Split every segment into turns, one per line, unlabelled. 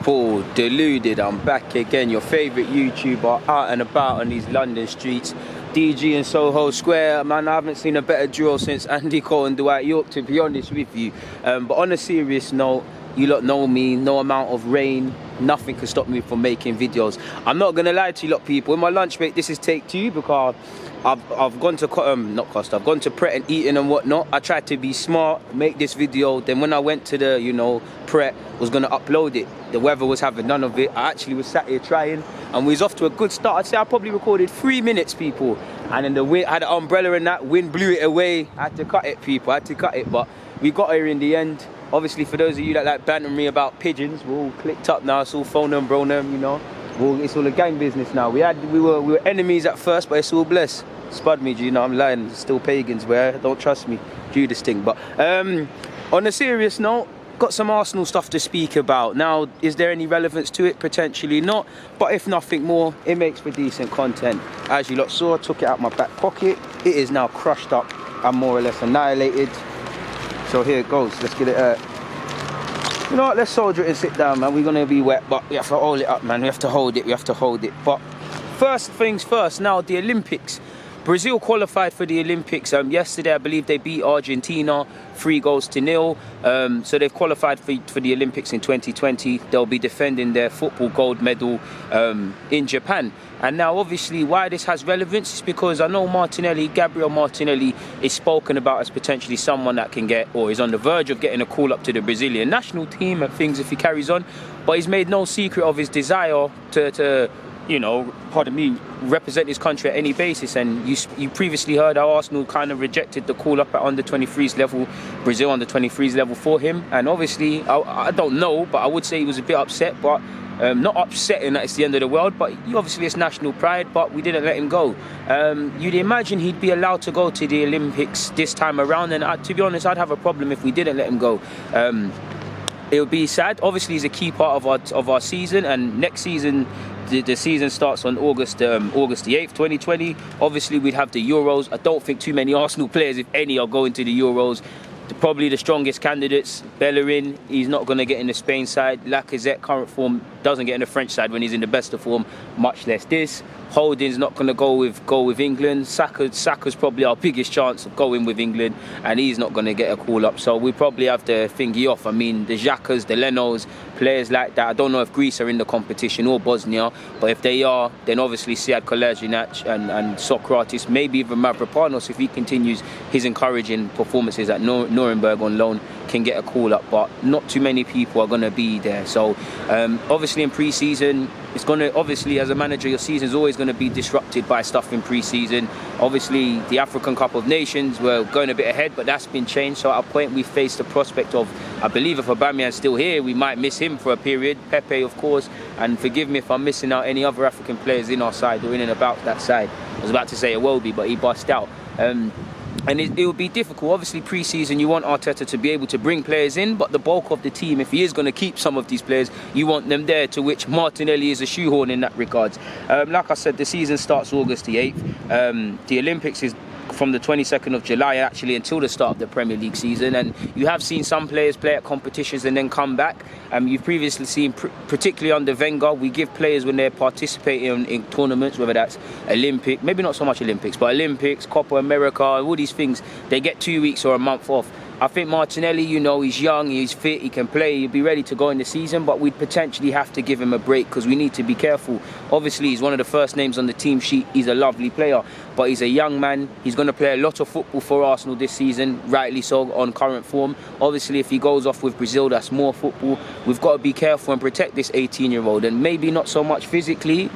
Paul, Deluded, I'm back again, your favourite YouTuber out and about on these London streets. DG and Soho Square, man, I haven't seen a better duo since Andy Cole and Dwight York, to be honest with you. But on a serious note, you lot know me, no amount of rain, nothing can stop me from making videos. I'm not going to lie to you lot, people. In my lunch break, this is take 2 because I've gone to I've gone to Pret and eating and whatnot. I tried to be smart, make this video. Then when I went to the, Pret, was gonna upload it. The weather was having none of it. I actually was sat here trying, and we was off to a good start. I'd say I probably recorded 3 minutes, people. And then the wind, I had an umbrella and that wind blew it away. I had to cut it, people. I had to cut it, but we got here in the end. Obviously, for those of you that like bantering me about pigeons, we're all clicked up now. It's all phone them, bro them, Well, it's all a gang business now. We were enemies at first, but it's all blessed. Spud me, I'm lying. Still pagans, where don't trust me. Judas thing. But on a serious note, got some Arsenal stuff to speak about. Now, is there any relevance to it? Potentially not. But if nothing more, it makes for decent content. As you lot saw, I took it out my back pocket. It is now crushed up and more or less annihilated. So here it goes. Let's get it out. You know what, let's soldier it and sit down, man. We're going to be wet, but we have to hold it up, man. We have to hold it. But first things first, now the Olympics. Brazil qualified for the Olympics. Yesterday, I believe they beat Argentina 3-0. So they've qualified for the Olympics in 2020. They'll be defending their football gold medal in Japan. And now, obviously, why this has relevance is because I know Gabriel Martinelli is spoken about as potentially someone that can get, or is on the verge of getting a call up to the Brazilian national team and things if he carries on. But he's made no secret of his desire to represent his country at any basis. And you previously heard how Arsenal kind of rejected the call up at under 23s level, Brazil under 23s level for him. And obviously, I don't know, but I would say he was a bit upset, but not upsetting that it's the end of the world, but obviously it's national pride, but we didn't let him go. You'd imagine he'd be allowed to go to the Olympics this time around, and to be honest, I'd have a problem if we didn't let him go. It would be sad. Obviously, he's a key part of our season, and next season, the season starts on August the 8th, 2020. Obviously, we'd have the Euros. I don't think too many Arsenal players, if any, are going to the Euros. Probably the strongest candidates, Bellerin, he's not going to get in the Spain side. Lacazette, current form, doesn't get in the French side when he's in the best of form, much less this. Holding's not going to go with England. Saka's probably our biggest chance of going with England, and he's not going to get a call up. So we probably have to thingy off. I mean, the Xhakas, the Lenos, players like that. I don't know if Greece are in the competition or Bosnia, but if they are, then obviously Sead Kolasinac and Socrates, maybe even Mavropanos, if he continues his encouraging performances at Nuremberg on loan, can get a call up. But not too many people are going to be there. So obviously in pre-season, it's going to, obviously as a manager, your season is always going to be disrupted by stuff in pre-season. Obviously the African Cup of Nations, we're going a bit ahead, but that's been changed. So at a point we face the prospect of, I believe if Aubameyang's still here, we might miss him for a period. Pepe, of course, and forgive me if I'm missing out any other African players in our side or in and about that side. I was about to say Iwobi, but he bust out. And it will be difficult. Obviously, pre-season, you want Arteta to be able to bring players in, but the bulk of the team, if he is going to keep some of these players, you want them there, to which Martinelli is a shoehorn in that regard. Like I said, the season starts August the 8th. The Olympics is from the 22nd of July, actually, until the start of the Premier League season. And you have seen some players play at competitions and then come back. You've previously seen, particularly under Wenger, we give players when they're participating in tournaments, whether that's Olympic, maybe not so much Olympics, but Olympics, Copa America, all these things, they get 2 weeks or a month off. I think Martinelli, he's young, he's fit, he can play, he'll be ready to go in the season, but we'd potentially have to give him a break because we need to be careful. Obviously, he's one of the first names on the team sheet. He's a lovely player, but he's a young man. He's going to play a lot of football for Arsenal this season, rightly so, on current form. Obviously, if he goes off with Brazil, that's more football. We've got to be careful and protect this 18-year-old, and maybe not so much physically,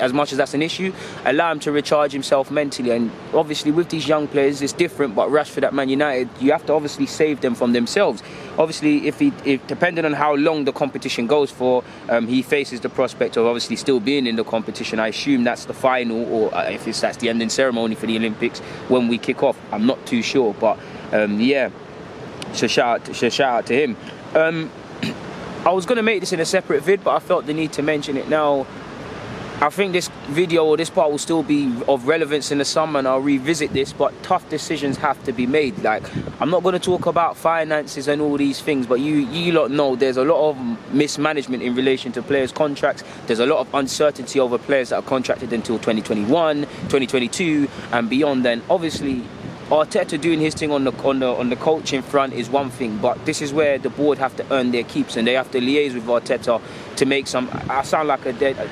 as much as that's an issue, allow him to recharge himself mentally. And obviously, with these young players, it's different, but Rashford at Man United, you have to obviously save them from themselves. Obviously, if depending on how long the competition goes for, he faces the prospect of obviously still being in the competition. I assume that's the final, or if that's the ending ceremony for the Olympics when we kick off. I'm not too sure, but yeah, so shout out to him. I was going to make this in a separate vid, but I felt the need to mention it now. I think this video or this part will still be of relevance in the summer, and I'll revisit this, but tough decisions have to be made. Like, I'm not going to talk about finances and all these things, but you lot know there's a lot of mismanagement in relation to players' contracts. There's a lot of uncertainty over players that are contracted until 2021, 2022 and beyond. Then obviously Arteta doing his thing on the coaching front is one thing, but this is where the board have to earn their keeps, and they have to liaise with Arteta to make some, I sound like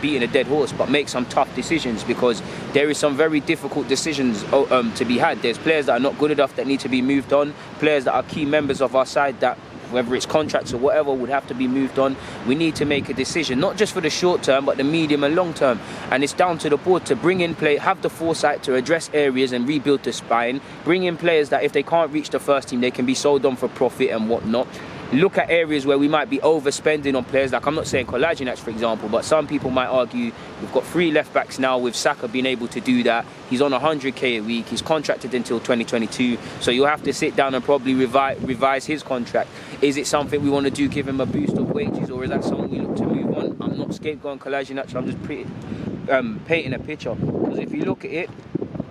beating a dead horse, but make some tough decisions, because there is some very difficult decisions to be had. There's players that are not good enough that need to be moved on, players that are key members of our side that, whether it's contracts or whatever, would have to be moved on. We need to make a decision, not just for the short term, but the medium and long term. And it's down to the board to bring in have the foresight to address areas and rebuild the spine. Bring in players that if they can't reach the first team, they can be sold on for profit and whatnot. Look at areas where we might be overspending on players, like I'm not saying Kolasinac, for example, but some people might argue we've got 3 left backs now, with Saka being able to do that. He's on 100k a week, he's contracted until 2022, so you'll have to sit down and probably revise his contract. Is it something we want to do, give him a boost of wages, or is that something we look to move on? I'm not scapegoating Kolasinac, I'm just painting a picture, because if you look at it,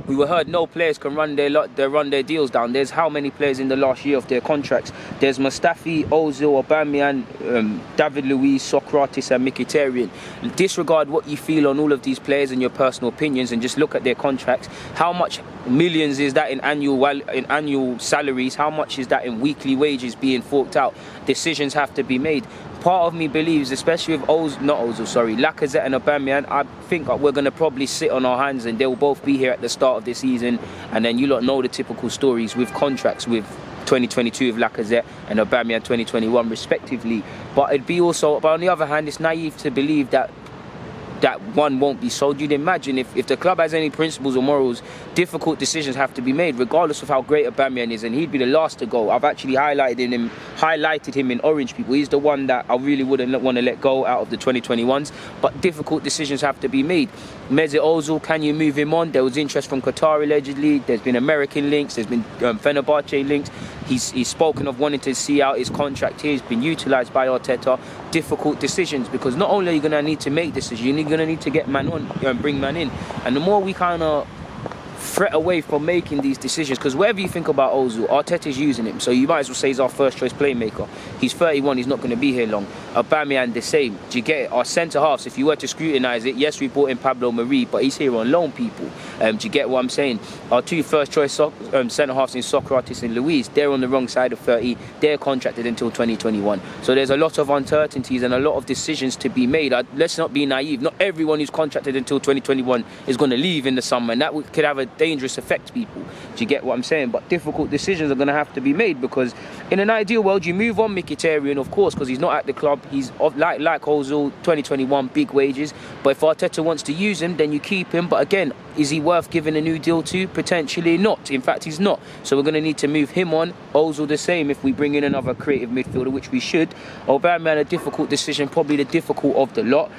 we were heard no players can run their deals down. There's how many players in the last year of their contracts? There's Mustafi, Ozil, Aubameyang, David Luiz, Socrates and Mkhitaryan. Disregard what you feel on all of these players and your personal opinions, and just look at their contracts. How much millions is that in annual salaries? How much is that in weekly wages being forked out? Decisions have to be made. Part of me believes, especially with Lacazette and Aubameyang, I think we're going to probably sit on our hands, and they'll both be here at the start of the season. And then you lot know the typical stories with contracts with 2022 with Lacazette and Aubameyang 2021 respectively. But it'd be also, but on the other hand, it's naive to believe that one won't be sold. You'd imagine if the club has any principles or morals, difficult decisions have to be made, regardless of how great Aubameyang is, and he'd be the last to go. I've actually highlighted him in orange, people. He's the one that I really wouldn't want to let go out of the 2021s, but difficult decisions have to be made. Mesut Ozil, can you move him on? There was interest from Qatar allegedly. There's been American links, there's been Fenerbahce links. He's spoken of wanting to see out his contract here. He's been utilised by Arteta. Difficult decisions, because not only are you going to need to make decisions, you're going to need to get man on and bring man in. And the more we kind of fret away from making these decisions, because whatever you think about Ozil, Arteta's using him, so you might as well say he's our first choice playmaker. He's 31, he's not going to be here long. Aubameyang the same. Do you get it? Our centre halves, if you were to scrutinise it, yes, we brought in Pablo Mari, but he's here on loan, people. Do you get what I'm saying? Our 2 first choice centre halves in Socrates and Luiz, they're on the wrong side of 30. They're contracted until 2021. So there's a lot of uncertainties and a lot of decisions to be made. Let's not be naive. Not everyone who's contracted until 2021 is going to leave in the summer, and that could have a dangerous effect, people. Do you get what I'm saying? But difficult decisions are going to have to be made, because in an ideal world, you move on Mkhitaryan, of course, because he's not at the club. He's like Ozil, 2021, big wages. But if Arteta wants to use him, then you keep him. But again, is he worth giving a new deal to? Potentially not. In fact, he's not. So we're going to need to move him on. Ozil the same if we bring in another creative midfielder, which we should. Aubameyang, a difficult decision, probably the difficult of the lot.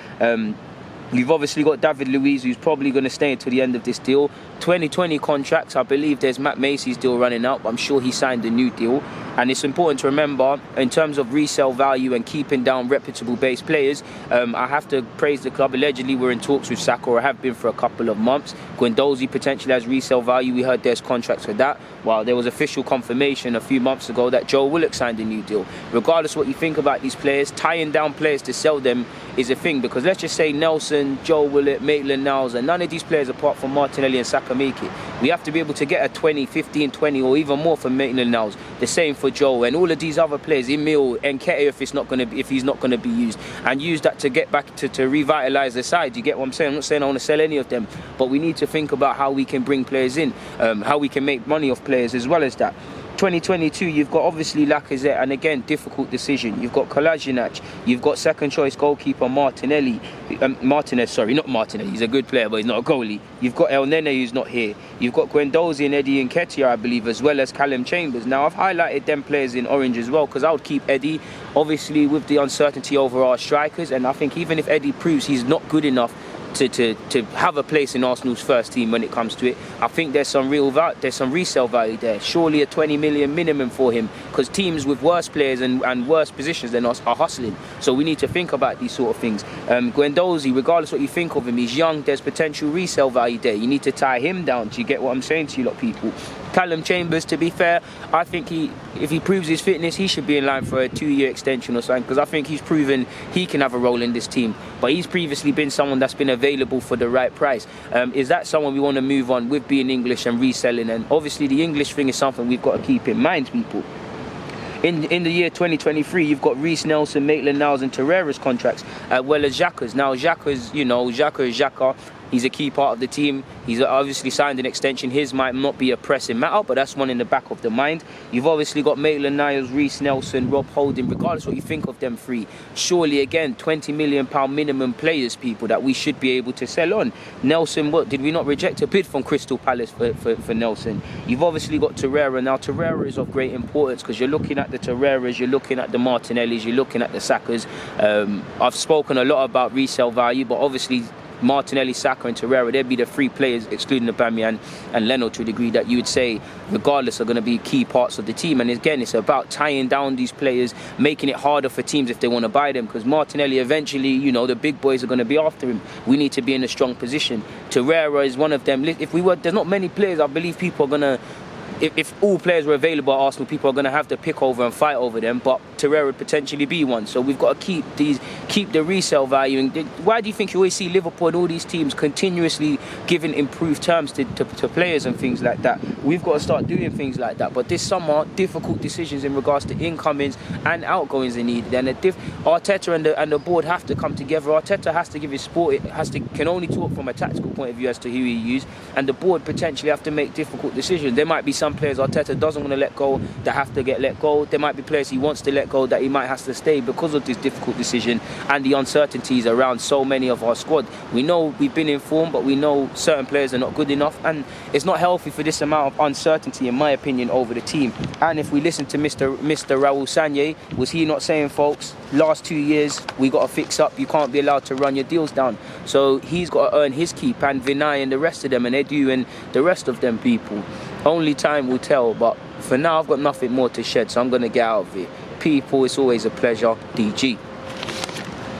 You've obviously got David Luiz, who's probably going to stay until the end of this deal. 2020 contracts, I believe there's Matt Macy's deal running out, but I'm sure he signed a new deal. And it's important to remember, in terms of resale value and keeping down reputable base players, I have to praise the club. Allegedly, we're in talks with Saka, or have been for a couple of months. Guendouzi potentially has resale value. We heard there's contracts for that. While there was official confirmation a few months ago that Joe Willock signed a new deal. Regardless what you think about these players, tying down players to sell them is a thing, because let's just say Nelson, Joe Willock, Maitland-Niles, and none of these players apart from Martinelli and Saka make it. We have to be able to get a 20, 15, 20 or even more for Maitland-Niles. The same for Joe and all of these other players, Emil and Nketiah, if he's not going to be used, and use that to get back to revitalise the side. You get what I'm saying? I'm not saying I want to sell any of them, but we need to think about how we can bring players in, how we can make money off players as well as that. 2022, you've got obviously Lacazette, and again, difficult decision. You've got Kolasinac, you've got second choice goalkeeper Martinelli. Not Martinelli, he's a good player, but he's not a goalie. You've got El Nene, who's not here. You've got Guendouzi and Eddie Nketiah, I believe, as well as Callum Chambers. Now, I've highlighted them players in orange as well, because I would keep Eddie, obviously with the uncertainty over our strikers, and I think even if Eddie proves he's not good enough to have a place in Arsenal's first team when it comes to it. I think there's some resale value there. Surely a 20 million minimum for him, because teams with worse players and worse positions than us are hustling. So we need to think about these sort of things. Guendouzi, regardless what you think of him, he's young. There's potential resale value there. You need to tie him down. Do you get what I'm saying to you lot, people? Callum Chambers, to be fair, I think if he proves his fitness, he should be in line for a 2-year extension or something, because I think he's proven he can have a role in this team. But he's previously been someone that's been available for the right price. Is that someone we want to move on with, being English and reselling? And obviously the English thing is something we've got to keep in mind, people. In the year 2023, you've got Reece Nelson, Maitland-Niles and Torreira's contracts, as well as Xhaka's. Now, Xhaka is Xhaka. He's a key part of the team. He's obviously signed an extension. His might not be a pressing matter, but that's one in the back of the mind. You've obviously got Maitland-Niles, Reece Nelson, Rob Holding. Regardless what you think of them three, surely, again, £20 million minimum players, people, that we should be able to sell on. Nelson, what, did we not reject a bid from Crystal Palace for Nelson? You've obviously got Torreira. Now, Torreira is of great importance, because you're looking at the Torreiras, you're looking at the Martinellis, you're looking at the Sakas. I've spoken a lot about resale value, but obviously Martinelli, Saka and Torreira, they'd be the three players, excluding Aubameyang and Leno, to a degree, that you would say, regardless, are going to be key parts of the team. And again, it's about tying down these players, making it harder for teams if they want to buy them, because Martinelli, eventually, the big boys are going to be after him. We need to be in a strong position. Torreira is one of them. There's not many players, I believe people are going to, if all players were available at Arsenal, people are going to have to pick over and fight over them, but Torreira would potentially be one. So we've got to keep the resale value. And why do you think you always see Liverpool and all these teams continuously giving improved terms to players and things like that? We've got to start doing things like that. But this summer, difficult decisions in regards to incomings and outgoings are needed. And Arteta and the board have to come together. Arteta has to give his support. Can only talk from a tactical point of view as to who he uses, and the board potentially have to make difficult decisions. There might be some players Arteta doesn't want to let go that have to get let go. There might be players he wants to let go that he might have to stay because of this difficult decision and the uncertainties around so many of our squad. We know we've been informed, but we know certain players are not good enough, and it's not healthy for this amount of uncertainty, in my opinion, over the team. And if we listen to Mr. Raul Sanllehi, was he not saying, folks, last 2 years we got to fix up, you can't be allowed to run your deals down? So he's got to earn his keep, and Vinay and the rest of them, and Edu and the rest of them, people. Only time will tell, but for now I've got nothing more to shed, so I'm going to get out of it. People, it's always a pleasure. DG.